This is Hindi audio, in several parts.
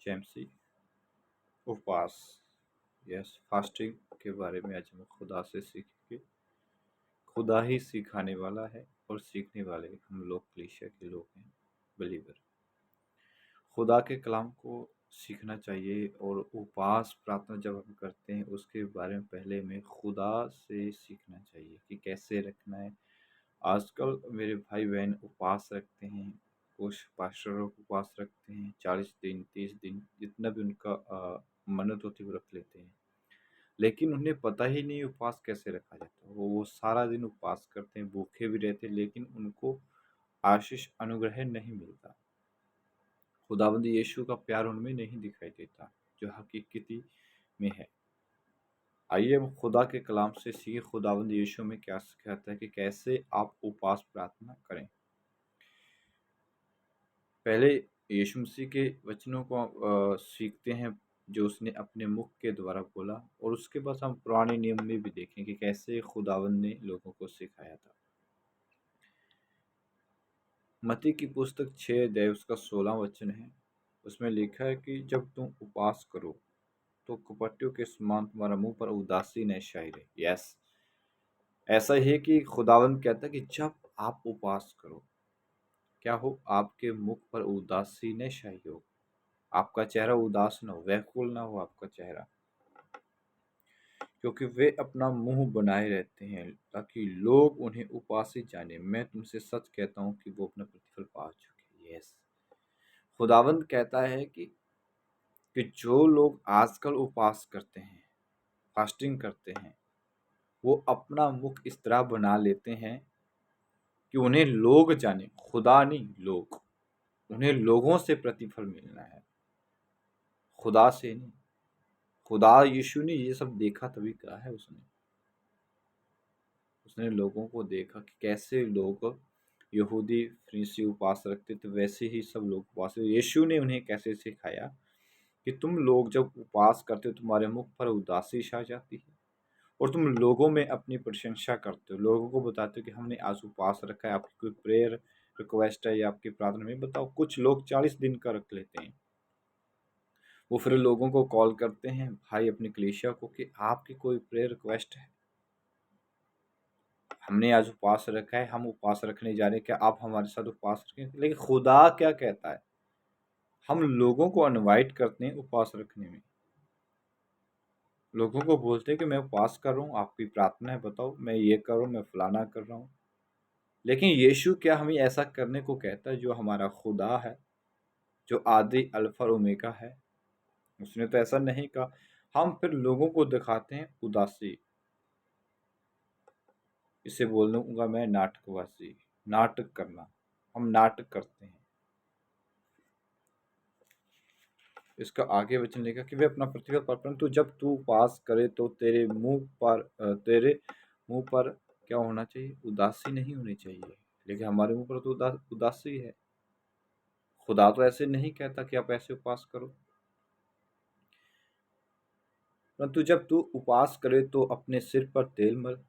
जेएमसी उपवास यस फास्टिंग के बारे में आज हम खुदा से सीखेंगे। खुदा ही सिखाने वाला है और सीखने वाले हम लोग कलीसिया के लोग हैं, बिलीवर। खुदा के कलाम को सीखना चाहिए और उपवास प्रार्थना जब हम करते हैं उसके बारे में पहले हमें खुदा से सीखना चाहिए कि कैसे रखना है। आजकल मेरे भाई बहन उपवास रखते हैं, कुछ पास्टर लोग उपवास रखते हैं 40 दिन 30 दिन, जितना भी उनका मन्नत होती है वो रख लेते हैं। लेकिन उन्हें पता ही नहीं उपवास कैसे रखा जाता है। वो सारा दिन उपवास करते हैं, भूखे भी रहते हैं, लेकिन उनको आशीष अनुग्रह नहीं मिलता। खुदावंद यीशु का प्यार उनमें नहीं दिखाई देता जो हकीकती में है। आइए हम खुदा के कलाम से सीखे खुदावंद यीशु में क्या सिखाता है कि कैसे आप उपवास प्रार्थना करें। पहले यीशु मसीह के वचनों को सीखते हैं जो उसने अपने मुख के द्वारा बोला, और उसके बाद हम पुराने नियम में भी देखें कि कैसे खुदावंद ने लोगों को सिखाया था। मत्ती की पुस्तक 6 अध्याय उसका 16 वचन है। उसमें लिखा है कि जब तुम उपवास करो तो कपटियों के समान तुम्हारा मुंह पर उदासी न छाई रहे। यस, ऐसा ही है कि खुदावंद कहता है कि जब आप उपवास करो क्या हो, आपके मुख पर उदासी न छाई हो, आपका चेहरा उदास न हो, व्याकुल ना हो आपका चेहरा, क्योंकि वे अपना मुंह बनाए रहते हैं ताकि लोग उन्हें उपासी जाने। मैं तुमसे सच कहता हूँ कि वो अपना प्रतिफल पा चुके। यस, खुदावंद कहता है कि जो लोग आजकल उपवास करते हैं, फास्टिंग करते हैं, वो अपना मुख इस तरह बना लेते हैं कि उन्हें लोग जाने, खुदा नहीं, लोग, उन्हें लोगों से प्रतिफल मिलना है, खुदा से नहीं। खुदा यीशु ने ये सब देखा तभी कहा है। उसने लोगों को देखा कि कैसे लोग यहूदी फरीसी उपवास रखते थे, वैसे ही सब लोग उपवास। यीशु ने उन्हें कैसे सिखाया कि तुम लोग जब उपवास करते हो तुम्हारे मुख पर उदासी छा जाती है और तुम लोगों में अपनी प्रशंसा करते हो, लोगों को बताते हो कि हमने आज उपवास रखा है, आपकी कोई प्रेयर रिक्वेस्ट है या आपकी प्रार्थना में बताओ। कुछ लोग 40 दिन का रख लेते हैं। वो फिर लोगों को कॉल करते हैं, भाई अपनी कलीसिया को, कि आपकी कोई प्रेयर रिक्वेस्ट है, हमने आज उपवास रखा है, हम उपवास रखने जा रहे हैं, क्या आप हमारे साथ उपवास रखें। लेकिन खुदा क्या कहता है, हम लोगों को इनवाइट करते हैं उपवास रखने में, लोगों को बोलते हैं कि मैं उपवास कर रहा हूँ, आपकी प्रार्थना है बताओ, मैं ये कर रहा हूँ, मैं फलाना कर रहा हूँ। लेकिन यीशु क्या हमें ऐसा करने को कहता है? जो हमारा खुदा है, जो आदि अल्फा और ओमेगा है, उसने तो ऐसा नहीं कहा। हम फिर लोगों को दिखाते हैं उदासी। इसे बोलूंगा मैं नाटकबाजी, नाटक करना, हम नाटक करते हैं। इसका आगे वचन लिखा कि वे अपना प्रतिफल पाए, परंतु जब तू उपवास करे तो तेरे मुंह पर क्या होना चाहिए? उदासी नहीं होनी चाहिए। लेकिन हमारे मुंह पर तो उदासी है। खुदा तो ऐसे नहीं कहता कि आप ऐसे उपवास करो। परंतु जब तू उपवास करे तो अपने सिर पर तेल मल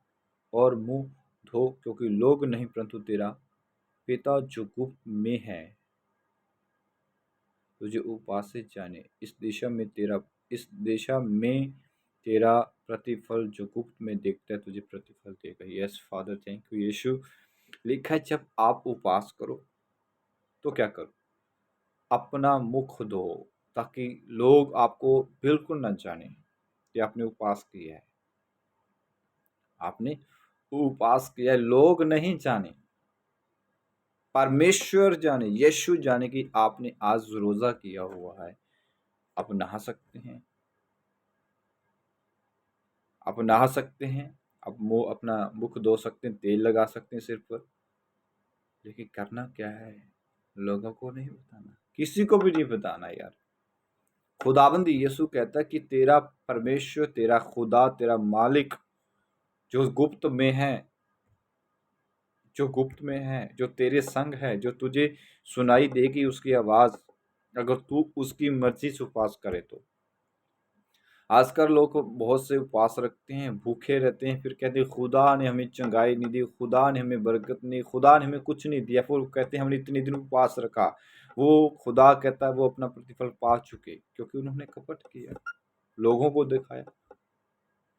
और मुंह धो, क्योंकि लोग नहीं परंतु तेरा पिता जो गुप्त में है तुझे उपवास से जाने। इस दिशा में तेरा प्रतिफल जो गुप्त में देखता है तुझे प्रतिफल देगा। यस फादर, थैंक यू यीशु। लिखा है जब आप उपवास करो तो क्या करो? अपना मुख धो, ताकि लोग आपको बिल्कुल न जाने कि आपने उपवास किया है। आपने उपवास किया है, लोग नहीं जाने, परमेश्वर जाने, यीशु जाने कि आपने आज रोजा किया हुआ है। आप नहा सकते हैं, आप नहा सकते हैं, आप अपना मुख धो सकते हैं, तेल लगा सकते हैं सिर पर। लेकिन करना क्या है? लोगों को नहीं बताना, किसी को भी नहीं बताना यार। खुदाबंद यीशु कहता है कि तेरा परमेश्वर, तेरा खुदा, तेरा मालिक जो गुप्त में है, जो गुप्त में है, जो तेरे संग है, जो तुझे सुनाई देगी उसकी आवाज, अगर तू उसकी मर्जी से उपवास करे तो। आजकल लोग बहुत से उपवास रखते हैं, भूखे रहते हैं, फिर कहते हैं खुदा ने हमें चंगाई नहीं दी, खुदा ने हमें बरकत नहीं, खुदा ने हमें कुछ नहीं दिया। फिर कहते हैं हमने इतने दिन उपवास रखा। वो खुदा कहता है वो अपना प्रतिफल पा चुके, क्योंकि उन्होंने कपट किया, लोगों को दिखाया,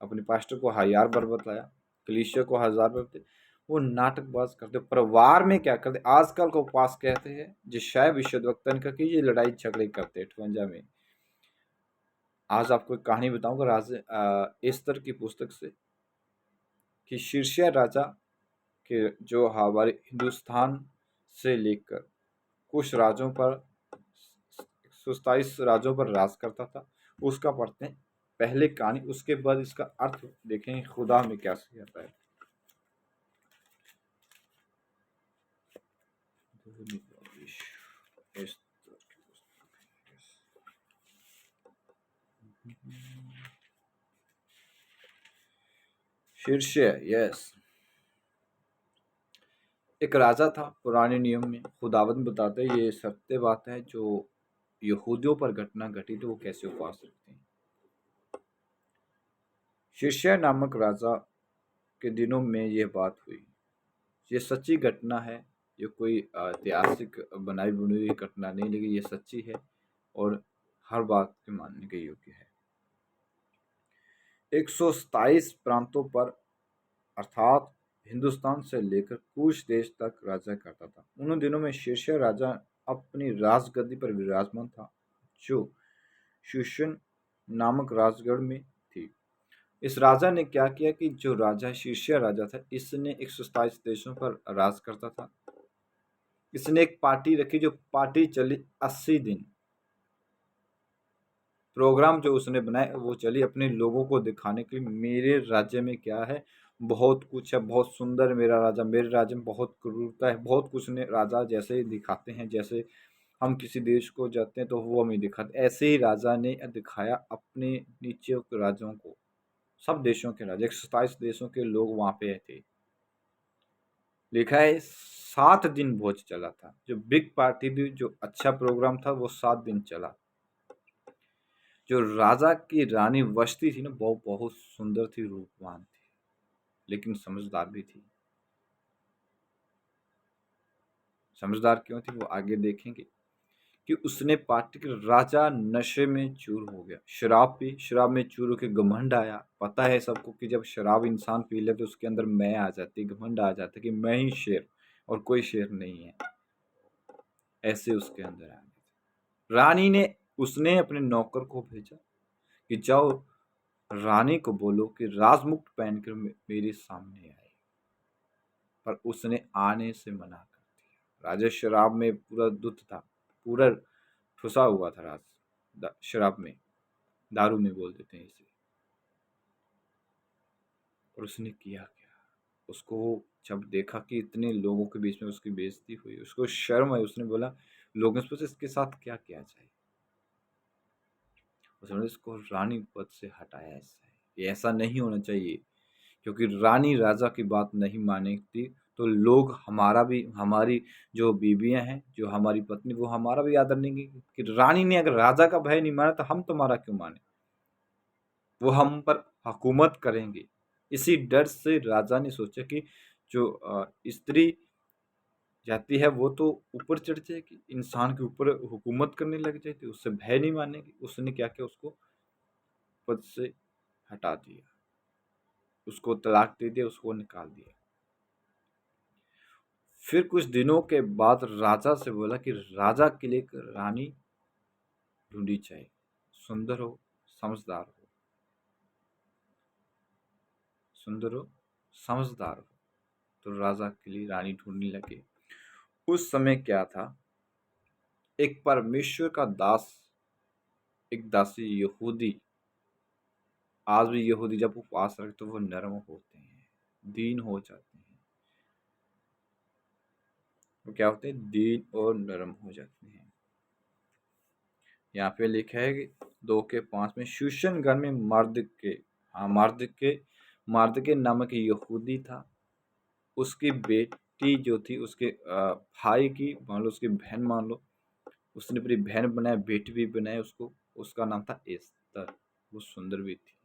अपने पास्टर को 1000 बार बताया, कलीसिया को 1000 बार बताया। वो नाटकबाज करते, परिवार में क्या करते, आजकल को उपवास कहते हैं जिस विश्ववक्तन का कि ये लड़ाई झगड़े करते हैं 58 में। आज आपको एक कहानी बताऊंगा एस्तर की पुस्तक से, कि शीर्षिया राजा के जो हमारे हिंदुस्तान से लेकर कुछ राज्यों पर 127 राज्यों पर राज करता था, उसका पढ़ते हैं पहले कहानी, उसके बाद इसका अर्थ देखेंगे खुदा में क्या सिखाता है। शीर्षय, यस। एक राजा था, पुराने नियम में खुदावंद बताते हैं, ये सत्य बात है, जो यहूदियों पर घटना घटी तो वो कैसे उपवास रखते हैं। शीर्षय नामक राजा के दिनों में यह बात हुई। ये सच्ची घटना है, ये कोई ऐतिहासिक बनाई बुनी हुई घटना नहीं, लेकिन ये सच्ची है और हर बात के मानने के योग्य है। 127 प्रांतों पर अर्थात हिंदुस्तान से लेकर कुछ देश तक राजा करता था। उन दिनों में शीर्षय राजा अपनी राजगद्दी पर विराजमान था, जो शूशन नामक राजगढ़ में थी। इस राजा ने क्या किया कि जो राजा शीर्षय राजा था, इसने 127 देशों पर राज करता था। इसने एक पार्टी रखी, जो पार्टी चली 80 दिन। प्रोग्राम जो उसने बनाए वो चली अपने लोगों को दिखाने के लिए, मेरे राज्य में क्या है, बहुत कुछ है, बहुत सुंदर मेरा राजा, मेरे राज्य में बहुत क्रूरता है, बहुत कुछ ने राजा जैसे ही दिखाते हैं, जैसे हम किसी देश को जाते हैं तो वो हमें दिखाते, ऐसे ही राजा ने दिखाया अपने नीचे के राज्यों को। सब देशों के राजा, 127 देशों के लोग वहां पे थे। लिखा है 7 दिन भोज चला था, जो बिग पार्टी थी, जो अच्छा प्रोग्राम था, वो 7 दिन चला। जो राजा की रानी वस्ती थी ना, वो बहुत सुंदर थी, रूपवान थी, लेकिन समझदार भी थी। समझदार क्यों थी वो आगे देखेंगे। कि उसने पार्टी के राजा नशे में चूर हो गया, शराब पी, शराब में चूर होकर घमंड आया। पता है सबको कि जब शराब इंसान पी ले तो उसके अंदर मैं आ जाती, घमंड आ जाता कि मैं ही शेर और कोई शेर नहीं है, ऐसे उसके अंदर आ गया। रानी ने उसने अपने नौकर को भेजा कि जाओ रानी को बोलो कि राजमुकुट पहनकर मेरे सामने आए, पर उसने आने से मना कर दिया। राजा शराब में पूरा धुत था, पूरा ठुसा हुआ था शराब में, दारू में बोल देते हैं इसे। और उसने किया क्या, उसको जब देखा कि इतने लोगों के बीच में उसकी बेइज्जती हुई, उसको शर्म आई, उसने बोला लोगों से इसके साथ क्या किया जाए। उसने इसको रानी पद से हटाया। ये ऐसा नहीं होना चाहिए, क्योंकि रानी राजा की बात नहीं मानेगी तो लोग हमारा भी, हमारी जो बीबियां हैं, जो हमारी पत्नी, वो हमारा भी आदर नहीं की। कि रानी ने अगर राजा का भय नहीं माना तो हम तुम्हारा क्यों माने, वो हम पर हुकूमत करेंगे। इसी डर से राजा ने सोचा कि जो स्त्री जाती है वो तो ऊपर चढ़ जाएगी, इंसान के ऊपर हुकूमत करने लग जाएगी, उससे भय नहीं मानेगी। उसने क्या किया, उसको पद से हटा दिया, उसको तलाक दे दिया, उसको निकाल दिया। फिर कुछ दिनों के बाद राजा से बोला कि राजा के लिए एक रानी ढूंढी चाहिए, सुंदर हो, समझदार हो, सुंदर हो, समझदार हो। तो राजा के लिए रानी ढूंढने लगे। उस समय क्या था, एक परमेश्वर का दास, एक दासी यहूदी, आज भी यहूदी जब उपवास रखते तो वो नरम होते हैं, दीन हो जाते हैं। वो क्या होते हैं, दीन और नरम हो जाते हैं। यहाँ पे लिखा है कि 2:5 में शूशन घर में मार्दके नामक यहूदी था। उसकी बेटी जो थी, उसके भाई की मान लो, उसकी बहन मान लो, उसने अपनी बहन बनाया, बेटी भी बनाया उसको, उसका नाम था एस्तर। वो सुंदर भी थी।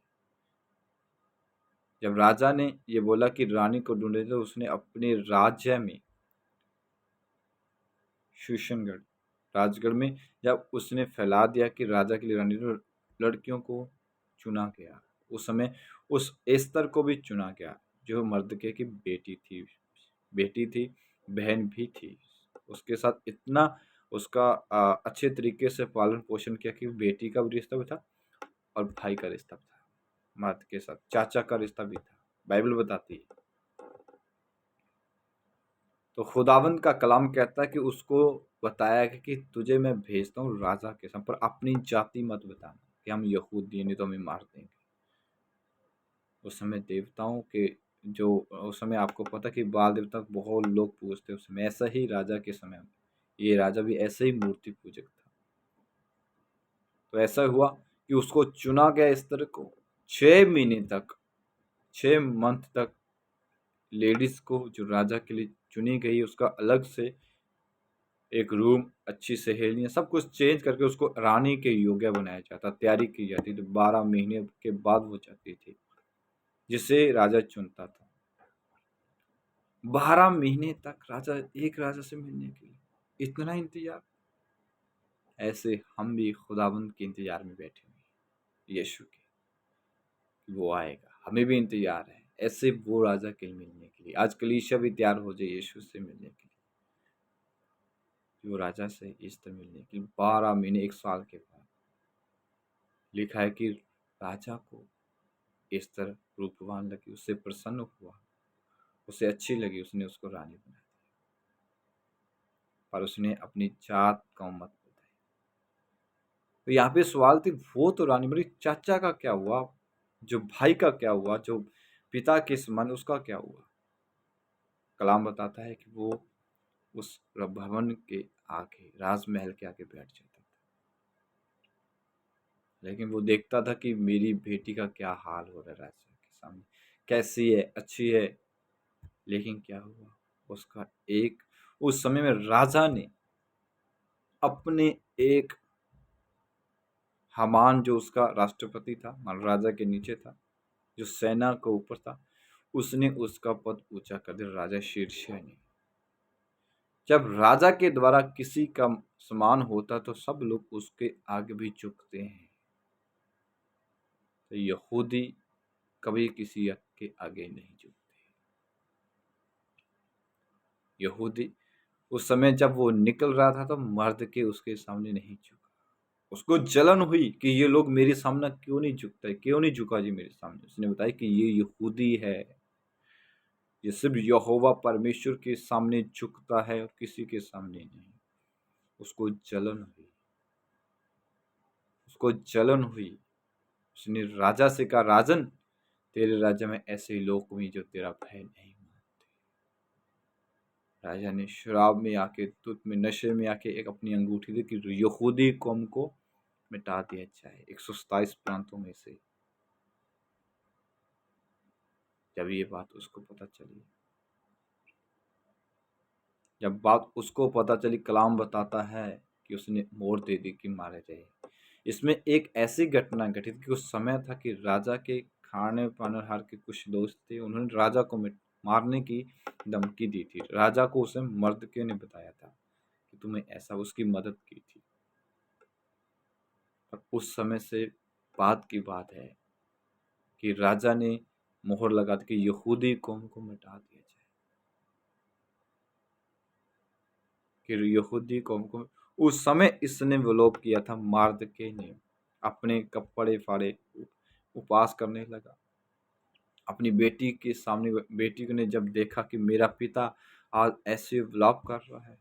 जब राजा ने ये बोला कि रानी को ढूंढे, तो उसने अपने राज्य में शूशनगढ़ राजगढ़ में जब उसने फैला दिया कि राजा के लिए रानी, तो लड़कियों को चुना गया। उस समय उस एस्तर को भी चुना गया, जो मर्दके की बेटी थी, बहन भी थी। उसके साथ इतना उसका अच्छे तरीके से पालन पोषण किया कि बेटी का भी रिश्ता भी था और भाई का रिश्ता भी था, मर्द के साथ चाचा का रिश्ता भी था, बाइबल बताती है। तो खुदावंद का कलाम कहता है कि उसको बताया कि तुझे मैं भेजता हूँ राजा के साथ, पर अपनी जाति मत बताना कि हम यहूदी, नहीं तो हमें मार देंगे। उस समय देवताओं के जो उस समय आपको पता कि बाल देवता बहुत लोग पूजते उस समय, ऐसा ही राजा के समय ये राजा भी ऐसे ही मूर्ति पूजक था। तो ऐसा हुआ कि उसको चुना गया इस तरह को 6 महीने तक, 6 मंथ तक लेडीज को जो राजा के लिए चुनी गई, उसका अलग से एक रूम, अच्छी सहेलियां, सब कुछ चेंज करके उसको रानी के योग्य बनाया जाता, तैयारी की जाती। तो 12 महीने के बाद वो जाती थी जिसे राजा चुनता था। 12 महीने तक एक राजा से मिलने के लिए इतना इंतजार। ऐसे हम भी खुदाबंद के इंतजार में बैठे हुए हैं, यीशु के, वो आएगा, हमें भी इंतजार है ऐसे वो राजा के मिलने के लिए। आज कलीसिया भी तैयार हो जाए यीशु से मिलने के लिए, वो राजा से इस तरह मिलने के लिए। 12 महीने, 1 साल के बाद लिखा है कि राजा को इस तरह रूपवान लगी, उससे प्रसन्न हुआ, उसे अच्छी लगी, उसने उसको रानी बना दी, पर उसने अपनी जात कौम मत बताई। तो यहाँ पे सवाल थी, वो तो रानी बनी, चाचा का क्या हुआ, जो भाई का क्या हुआ, जो पिता के समान, उसका क्या हुआ? कलाम बताता है कि वो उस भवन के आगे, राजमहल के आगे बैठ जाता था, लेकिन वो देखता था कि मेरी बेटी का क्या हाल हो रहा है राजा के सामने, कैसी है, अच्छी है। लेकिन क्या हुआ, उसका एक उस समय में राजा ने अपने एक हामान, जो उसका राष्ट्रपति था, राजा के नीचे था, जो सेना के ऊपर था, उसने उसका पद ऊंचा कर दिया, राजा शीर्षय ने। जब राजा के द्वारा किसी का सम्मान होता तो सब लोग उसके आगे भी झुकते हैं। तो यहूदी कभी किसी के आगे नहीं झुकते। यहूदी उस समय जब वो निकल रहा था तो मर्द के उसके सामने नहीं झुका। उसको जलन हुई कि ये लोग मेरे सामने क्यों नहीं झुकते, क्यों नहीं झुका जी मेरे सामने। उसने बताया कि ये यहूदी है, ये सिर्फ यहोवा परमेश्वर के सामने झुकता है और किसी के सामने नहीं। उसको जलन हुई, उसको जलन हुई। उसने राजा से कहा, राजन, तेरे राज्य में ऐसे लोग हुए जो तेरा भय नहीं मानते। राजा ने शराब में आके, दूध में, नशे में आके एक अपनी अंगूठी दी कि यहूदी कौम को मिटा दिया जाए 127 प्रांतों में से। जब ये बात उसको पता चली, जब बात उसको पता चली, कलाम बताता है कि उसने मोहर दे दी कि मारे जाए। इसमें एक ऐसी घटना घटित कि उस समय था कि राजा के खाने पानहार के कुछ दोस्त थे, उन्होंने राजा को मारने की धमकी दी थी। राजा को उसे मर्दके ने बताया था कि तुम्हें ऐसा, उसकी मदद की थी। और उस समय से बात की बात है कि राजा ने मोहर लगा दी कि यहूदी कौम को मिटा दिया जाए, कि यहूदी कौम को। उस समय इसने विलोप किया था, मर्दके ने अपने कपड़े फाड़े, उपवास करने लगा। अपनी बेटी के सामने, बेटी ने जब देखा कि मेरा पिता आज ऐसे विलाप कर रहा है,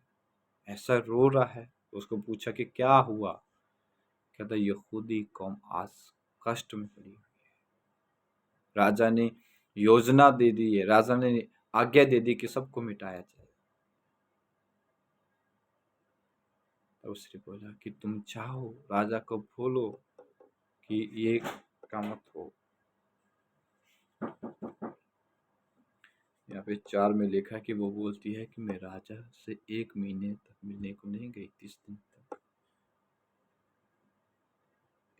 ऐसा रो रहा है, तो उसको पूछा कि क्या हुआ। कहता, यहूदी कौम आज कष्ट में पड़ी हुई है। राजा ने योजना दे दी है, राजा ने आज्ञा दे दी कि सबको मिटाया जाए। तो उसने बोला कि तुम चाहो, राजा को बोलो कि ये काम मत हो। यहाँ पे 4 में लिखा है कि वो बोलती है कि मैं राजा से 1 महीने तक मिलने को नहीं गई, 30 दिन तक।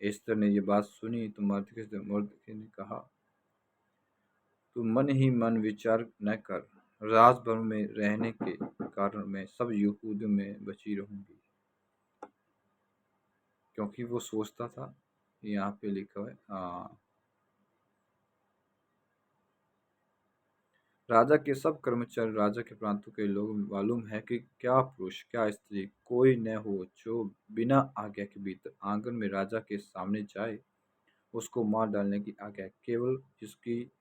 एस्तर ने ये बात सुनी तो मर्दकी ने कहा, तू मन ही मन विचार न कर, रात भर में रहने के कारण मैं सब यहूदियों में बची रहूंगी। क्योंकि वो सोचता था, यहाँ पे लिखा है, हाँ, राजा के सब कर्मचारी, राजा के प्रांतों के लोग मालूम है कि क्या पुरुष क्या स्त्री कोई न हो जो बिना आज्ञा के भीतर आंगन में राजा के सामने जाए, उसको मार डालने की आज्ञा केवल जिसकी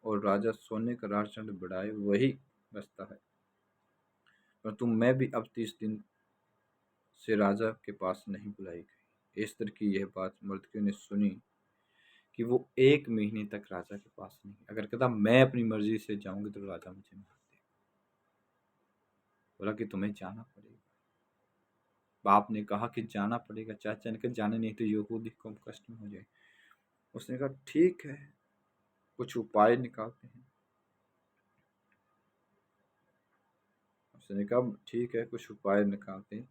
और राजा सोने का राजदंड बढ़ाए वही बचता है। परंतु मैं भी अब 30 दिन से राजा के पास नहीं बुलाई गई। एस्तर की यह बात मर्दकी ने सुनी कि वो 1 महीने तक राजा के पास नहीं। अगर कहता मैं अपनी मर्जी से जाऊंगी तो राजा मुझे मार देगा। बोला कि तुम्हें जाना पड़ेगा। बाप ने कहा कि जाना पड़ेगा। चाचा ने कहा जाने नहीं तो यहूदी को कष्ट में हो जाए। उसने कहा ठीक है, कुछ उपाय निकालते हैं। उसने कहा ठीक है, कुछ उपाय निकालते हैं।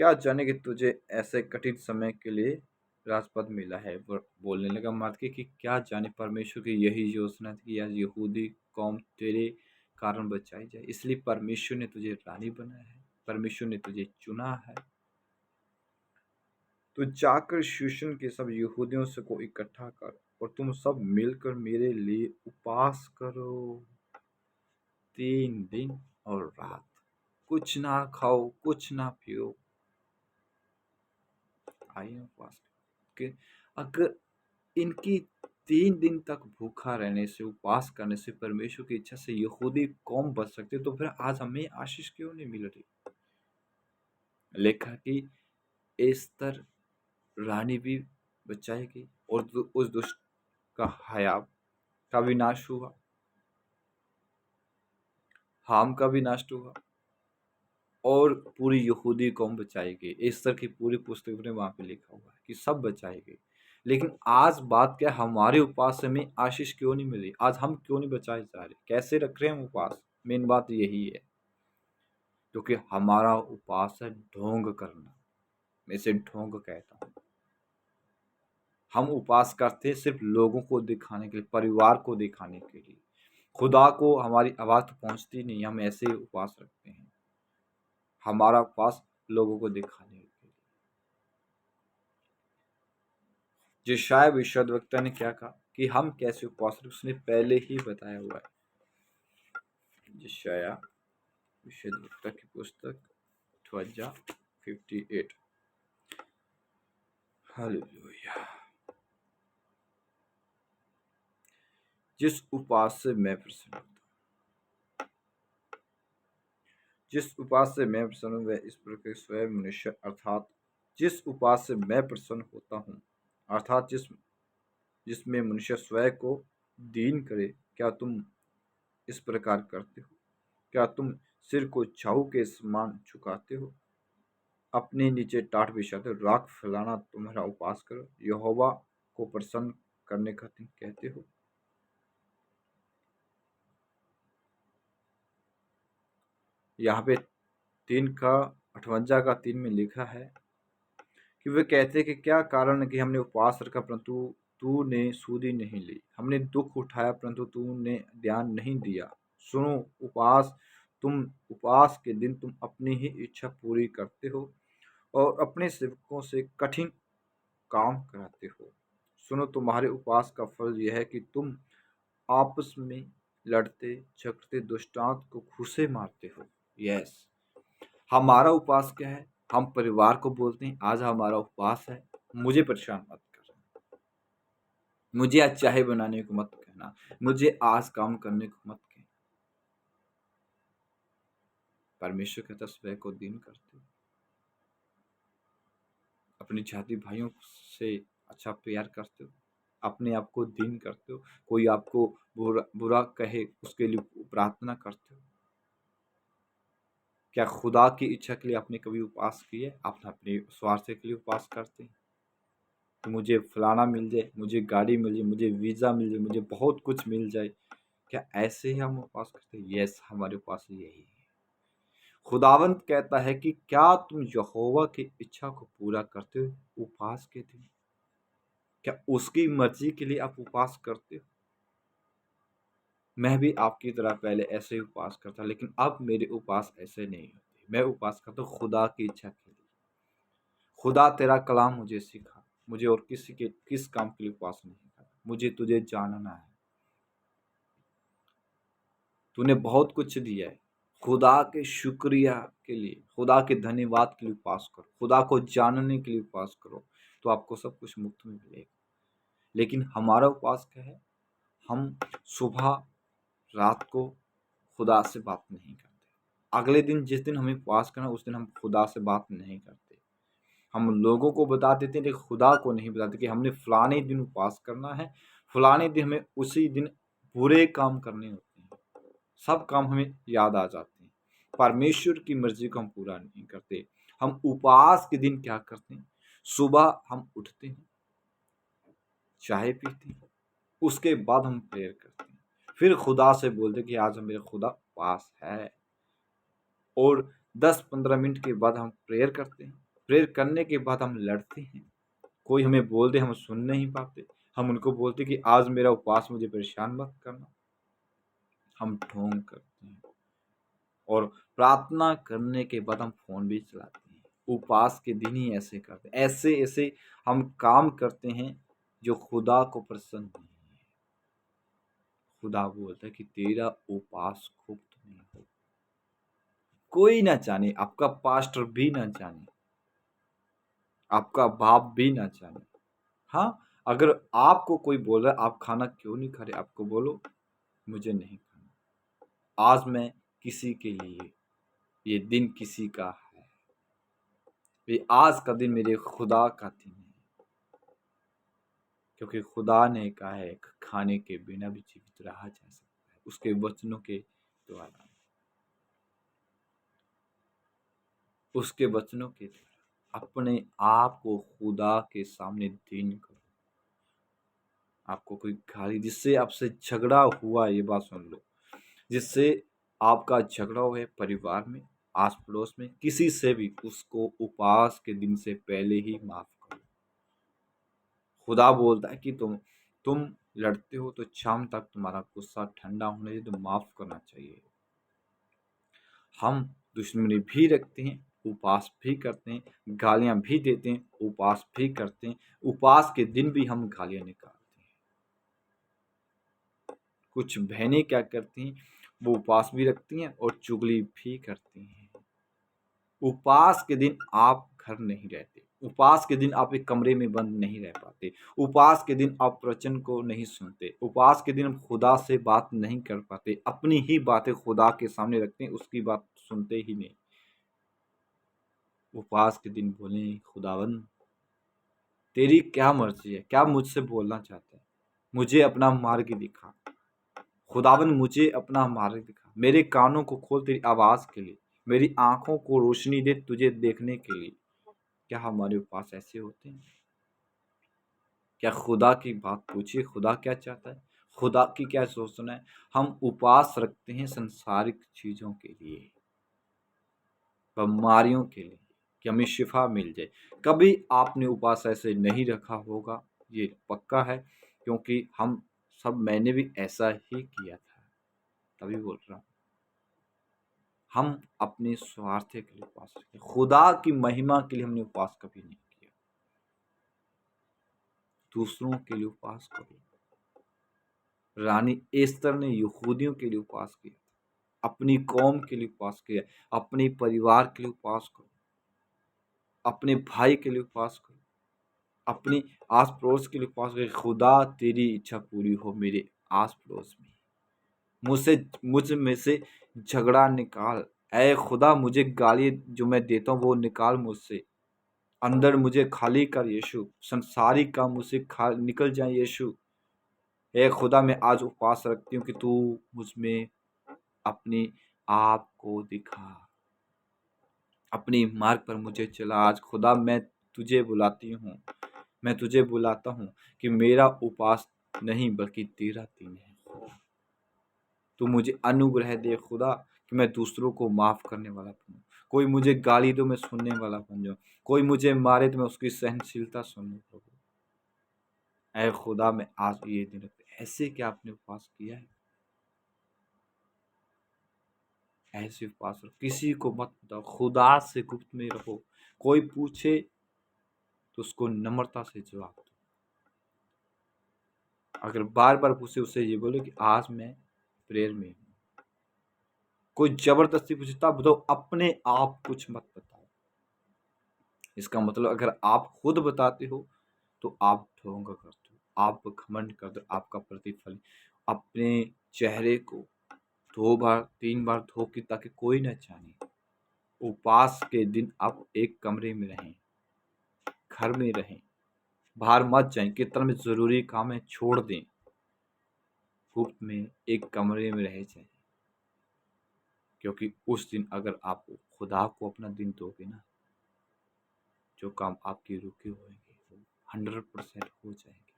क्या जाने कि तुझे ऐसे कठिन समय के लिए राजपद मिला है। वो बोलने लगा मर्दकी कि क्या जाने परमेश्वर की यही योजना थी कि आज यहूदी कौम तेरे कारण बचाई जाए, इसलिए परमेश्वर ने तुझे रानी बनाया है, परमेश्वर ने तुझे चुना है। तो जाकर शूशन के सब यहूदियों से को इकट्ठा कर और तुम सब मिलकर मेरे लिए उपवास करो 3 दिन और रात। कुछ ना खाओ, कुछ ना पियो। आइए उपवास के अगर इनकी 3 दिन तक भूखा रहने से, उपवास करने से, परमेश्वर की इच्छा से यहूदी कौम बच सकते, तो फिर आज हमें आशीष क्यों नहीं मिल रही। लेखा कि एस्तर रानी भी बचाएगी और उस दुष्ट का हयाब का विनाश हुआ, हाम का भी नष्ट हुआ और पूरी यहूदी कौम बचाएगी। एस्तर की पूरी पुस्तक में वहां पे लिखा हुआ है कि सब बचाएगी। लेकिन आज बात क्या, हमारे उपवास से हमें आशीष क्यों नहीं मिली। आज हम क्यों नहीं बचाए जा रहे, कैसे रख रहे हैं हम उपवास। मेन बात यही है, क्योंकि हमारा उपवास है ढोंग करना। मैं इसे ढोंग कहता हूँ। हम उपवास करते हैं सिर्फ लोगों को दिखाने के लिए, परिवार को दिखाने के लिए। खुदा को हमारी आवाज तो पहुंचती नहीं, हम ऐसे ही उपवास रखते हैं। हमारा उपवास लोगों को दिखाने के लिए। यशायाह भविष्यद्वक्ता ने क्या कहा कि हम कैसे उपवास रखें, उसने पहले ही बताया हुआ है। यशायाह भविष्यद्वक्ता की पुस्तक 58। हालेलुया। जिस उपवास से मैं प्रसन्न होता हूँ, जिस उपवास से मैं प्रसन्न हूँ वह इस प्रकार स्वयं मनुष्य, अर्थात जिस उपवास से मैं प्रसन्न होता हूँ, अर्थात जिसमें मनुष्य स्वयं को दीन करे। क्या तुम इस प्रकार करते हो? क्या तुम सिर को छाऊ के समान झुकाते हो, अपने नीचे टाट बिछाते हो, राख फैलाना तुम्हारा उपवास करो, यहोवा को प्रसन्न करने का दिन कहते हो। यहाँ पे 3:58 में लिखा है कि वे कहते कि क्या कारण है कि हमने उपवास रखा परंतु तूने सूदी नहीं ली, हमने दुख उठाया परंतु तूने ध्यान नहीं दिया। सुनो, उपवास के दिन तुम अपनी ही इच्छा पूरी करते हो और अपने सेवकों से कठिन काम कराते हो। सुनो, तुम्हारे उपवास का फल यह है कि तुम आपस में लड़ते झगड़ते दुष्टांत को घूंसे मारते हो। यस, हमारा उपवास क्या है? हम परिवार को बोलते हैं आज हमारा उपवास है, मुझे परेशान मत कर, मुझे आज चाय बनाने को मत कहना, मुझे आज काम करने को मत कहना। परमेश्वर कहता स्वयं को दीन करते हो, अपने जाति भाइयों से अच्छा प्यार करते हो, अपने आप को दीन करते हो। कोई आपको बुरा कहे उसके लिए प्रार्थना करते हो। क्या खुदा की इच्छा के लिए आपने कभी उपवास किया? आप अपने स्वार्थ के लिए उपवास करते हैं कि मुझे फलाना मिल जाए, मुझे गाड़ी मिल जाए, मुझे वीज़ा मिल जाए, मुझे बहुत कुछ मिल जाए। क्या ऐसे ही हम उपवास करते हैं? यस, हमारे पास यही है। खुदावंत कहता है कि क्या तुम यहोवा की इच्छा को पूरा करते हो उपवास के दिन? क्या उसकी मर्जी के लिए आप उपवास करते हो? मैं भी आपकी तरह पहले ऐसे ही उपवास करता, लेकिन अब मेरे उपवास ऐसे नहीं होते। मैं उपवास करता हूँ खुदा की इच्छा के लिए। खुदा तेरा कलाम मुझे सिखा, मुझे और किसी के किस काम के लिए उपवास नहीं करना, मुझे तुझे जानना है। तूने बहुत कुछ दिया है, खुदा के शुक्रिया के लिए, खुदा के धन्यवाद के लिए उपवास करो, खुदा को जानने के लिए उपवास करो, तो आपको सब कुछ मुफ्त में मिलेगा। लेकिन हमारा उपवास क्या है? हम सुबह रात को खुदा से बात नहीं करते। अगले दिन जिस दिन हमें उपवास करना, उस दिन हम खुदा से बात नहीं करते। हम लोगों को बता देते हैं, लेकिन खुदा को नहीं बताते कि हमने फलाने दिन उपवास करना है, फलाने दिन हमें उसी दिन बुरे काम करने होते हैं। सब काम हमें याद आ जाते हैं। परमेश्वर की मर्जी को हम पूरा नहीं करते। हम उपवास के दिन क्या करते हैं? सुबह हम उठते हैं, चाय पीते हैं, उसके बाद हम प्रेयर करते हैं, फिर खुदा से बोलते हैं कि आज मेरा खुदा उपवास है। और 10-15 मिनट के बाद हम प्रेयर करते हैं। प्रेयर करने के बाद हम लड़ते हैं। कोई हमें बोल दे, हम सुन नहीं पाते। हम उनको बोलते कि आज मेरा उपवास, मुझे परेशान मत करना। हम ढोंग करते हैं और प्रार्थना करने के बाद हम फ़ोन भी चलाते हैं। उपवास के दिन ही ऐसे करते हैं। ऐसे-ऐसे हम काम करते हैं जो खुदा को पसंद नहीं है। खुदा बोलता है कि तेरा उपवास गुप्त में हो। कोई ना जाने, आपका पास्टर भी ना जाने, आपका बाप भी ना जाने। हाँ, अगर आपको कोई बोल रहा है आप खाना क्यों नहीं खा रहे, आपको बोलो मुझे नहीं खाना। आज मैं किसी के लिए, ये दिन किसी का है, ये आज का दिन मेरे खुदा का दिन है, क्योंकि खुदा ने कहा है खाने के बिना भी जीवित रहा जा सकता है, उसके वचनों के द्वारा, उसके वचनों के द्वारा अपने आप को खुदा के सामने दीन करो। आपको कोई गाली, जिससे आपसे झगड़ा हुआ, ये बात सुन लो, जिससे आपका झगड़ा हुआ है परिवार में, आस पड़ोस में, किसी से भी, उसको उपवास के दिन से पहले ही माफ करो। खुदा बोलता है कि तुम लड़ते हो तो शाम तक तुम्हारा गुस्सा ठंडा होने से तो माफ करना चाहिए। हम दुश्मनी भी रखते हैं, उपवास भी करते हैं, गालियां भी देते हैं, उपवास भी करते हैं, उपवास के दिन भी हम गालियां निकालते हैं। कुछ बहनें क्या करती हैं, वो उपवास भी रखती हैं और चुगली भी करती हैं। उपवास के दिन आप घर नहीं रहते, उपवास के दिन आप एक कमरे में बंद नहीं रह पाते, उपवास के दिन आप वचन को नहीं सुनते, उपवास के दिन हम खुदा से बात नहीं कर पाते, अपनी ही बातें खुदा के सामने रखते हैं, उसकी बात सुनते ही नहीं। उपवास के दिन बोलें, खुदावन तेरी क्या मर्जी है, क्या मुझसे बोलना चाहता है, मुझे अपना मार्ग दिखा। खुदावन मुझे अपना मार्ग दिखा, मेरे कानों को खोल तेरी आवाज के लिए, मेरी आंखों को रोशनी दे तुझे देखने के लिए। क्या हमारे पास ऐसे होते हैं? क्या खुदा की बात पूछिए, खुदा क्या चाहता है, खुदा की क्या सोचना है। हम उपवास रखते हैं संसारिक चीजों के लिए, बीमारियों के लिए, कि हमें शिफा मिल जाए। कभी आपने उपवास ऐसे नहीं रखा होगा, ये पक्का है, क्योंकि हम सब, मैंने भी ऐसा ही किया था, तभी बोल रहा हूँ। हम अपने स्वार्थ के लिए उपवास रखते, खुदा की महिमा के लिए हमने उपवास कभी नहीं किया। दूसरों के लिए उपवास करो। रानी एस्तर ने यहूदियों के लिए उपवास किया, अपनी कौम के लिए उपवास किया, अपने परिवार के लिए उपवास करो, अपने भाई के लिए उपवास करो, अपनी आस पड़ोस के लिए उपवास करो। खुदा तेरी इच्छा पूरी हो मेरे आस पड़ोस में, मुझ में से झगड़ा निकाल। ऐ खुदा, मुझे गाली जो मैं देता हूँ वो निकाल मुझसे, अंदर मुझे खाली कर यीशु, संसारिक काम मुझसे निकल जाए यीशु। ऐ खुदा, मैं आज उपवास रखती हूँ कि तू मुझ में अपने आप को दिखा, अपनी मार्ग पर मुझे चला। आज खुदा मैं तुझे बुलाती हूँ, मैं तुझे बुलाता हूँ कि मेरा उपवास नहीं बल्कि तेरा दिन है खुदा। तू मुझे अनुग्रह दे खुदा कि मैं दूसरों को माफ करने वाला बनूं। कोई मुझे गाली दो, मैं सुनने वाला बन जाऊं। कोई मुझे मारे तो मैं उसकी सहनशीलता सुनूं प्रभु। ऐ खुदा मैं आज ये दिन ऐसे क्या आपने उपवास किया है? ऐसे उपवास रहो, किसी को मत बताओ, खुदा से गुप्त में रहो। कोई पूछे तो उसको नम्रता से जवाब दो। अगर बार बार पूछे उससे ये बोलो कि आज मैं प्रेयर में हूँ। कोई जबरदस्ती पूछे तब बताओ, अपने आप कुछ मत बताओ। इसका मतलब अगर आप खुद बताते हो तो आप ढोंग करते हो, आप घमंड करते हो, आपका प्रतिफल अपने चेहरे को 2 बार 3 बार धो के ताकि कोई न जाने। उपवास के दिन आप एक कमरे में रहें, घर में रहें, बाहर मत जाएं। कितना भी जरूरी काम है छोड़ दें, गुप्त में एक कमरे में रह जाएं, क्योंकि उस दिन अगर आप खुदा को अपना दिन दोगे ना, जो काम आपके रुके होंगे वो 100% हो जाएंगे।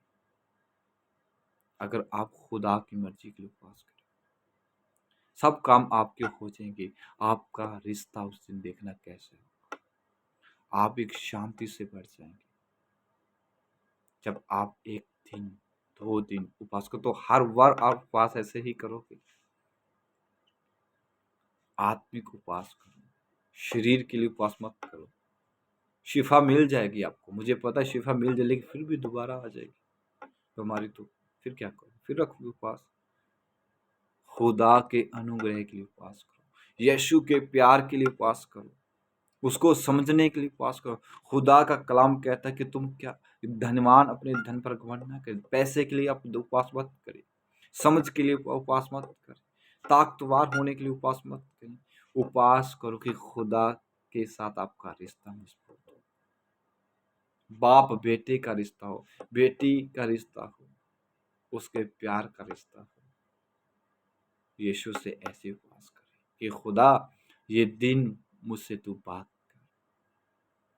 अगर आप खुदा की मर्जी के लिए उपवास करें, सब काम आपके हो जाएंगे। आपका रिश्ता उस दिन देखना कैसे होगा, आप एक शांति से बढ़ जाएंगे। जब आप 1 दिन 2 दिन उपवास करो तो हर बार आप उपवास ऐसे ही करोगे। आत्मिक उपवास करो, शरीर के लिए उपवास मत करो। शिफा मिल जाएगी आपको, मुझे पता है शिफा मिल जाए, लेकिन फिर भी दोबारा आ जाएगी बीमारी तो फिर क्या करो, फिर रखोगे उपवास। खुदा के अनुग्रह के लिए उपवास करो, यीशु के प्यार के लिए उपवास करो, उसको समझने के लिए उपवास करो। खुदा का कलाम कहता है कि तुम क्या धनवान अपने धन पर घमंड ना करें। पैसे के लिए आप उपवास मत करें, समझ के लिए उपवास मत करें, ताकतवर होने के लिए उपवास मत करें। उपवास करो कि खुदा के साथ आपका रिश्ता मजबूत हो, बाप बेटे का रिश्ता हो, बेटी का रिश्ता हो, उसके प्यार का रिश्ता हो। यीशु से ऐसे उपवास करें कि खुदा ये दिन मुझसे तू बात कर।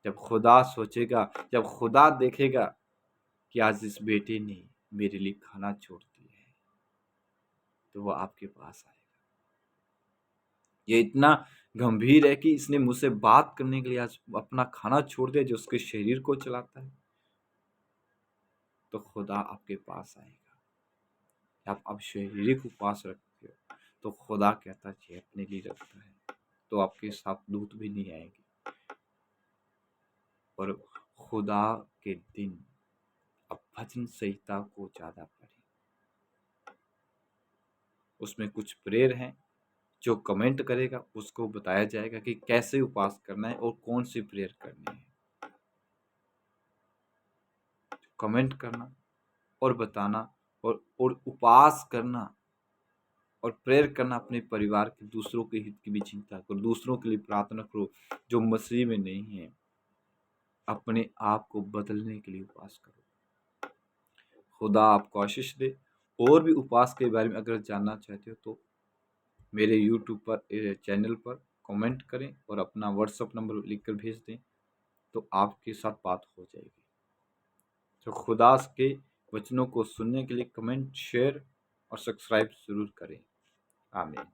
जब खुदा सोचेगा, जब खुदा देखेगा कि आज इस बेटे ने मेरे लिए खाना छोड़ दिया है, तो वो आपके पास आएगा। ये इतना गंभीर है कि इसने मुझसे बात करने के लिए आज अपना खाना छोड़ दिया जो उसके शरीर को चलाता है, तो खुदा आपके पास आएगा। आप अब शारीरिक उपवास रखते हो तो खुदा कहता है ये अपने लिए रखता है, तो आपके साथ दूत भी नहीं आएगी। और खुदा के दिन अब भजन संहिता को ज्यादा पढ़ें, उसमें कुछ प्रेयर हैं। जो कमेंट करेगा उसको बताया जाएगा कि कैसे उपवास करना है और कौन सी प्रेयर करनी है। कमेंट करना और बताना और उपवास करना और प्रेयर करना, अपने परिवार के दूसरों के हित की भी चिंता करो, दूसरों के लिए प्रार्थना करो जो मसीह में नहीं है। अपने आप को बदलने के लिए उपवास करो। खुदा आपको आशीष दे। और भी उपवास के बारे में अगर जानना चाहते हो तो मेरे यूट्यूब पर चैनल पर कमेंट करें और अपना व्हाट्सएप नंबर लिखकर भेज दें, तो आपके साथ बात हो जाएगी। तो खुदा के वचनों को सुनने के लिए कमेंट, शेयर और सब्सक्राइब जरूर करें। आमीन।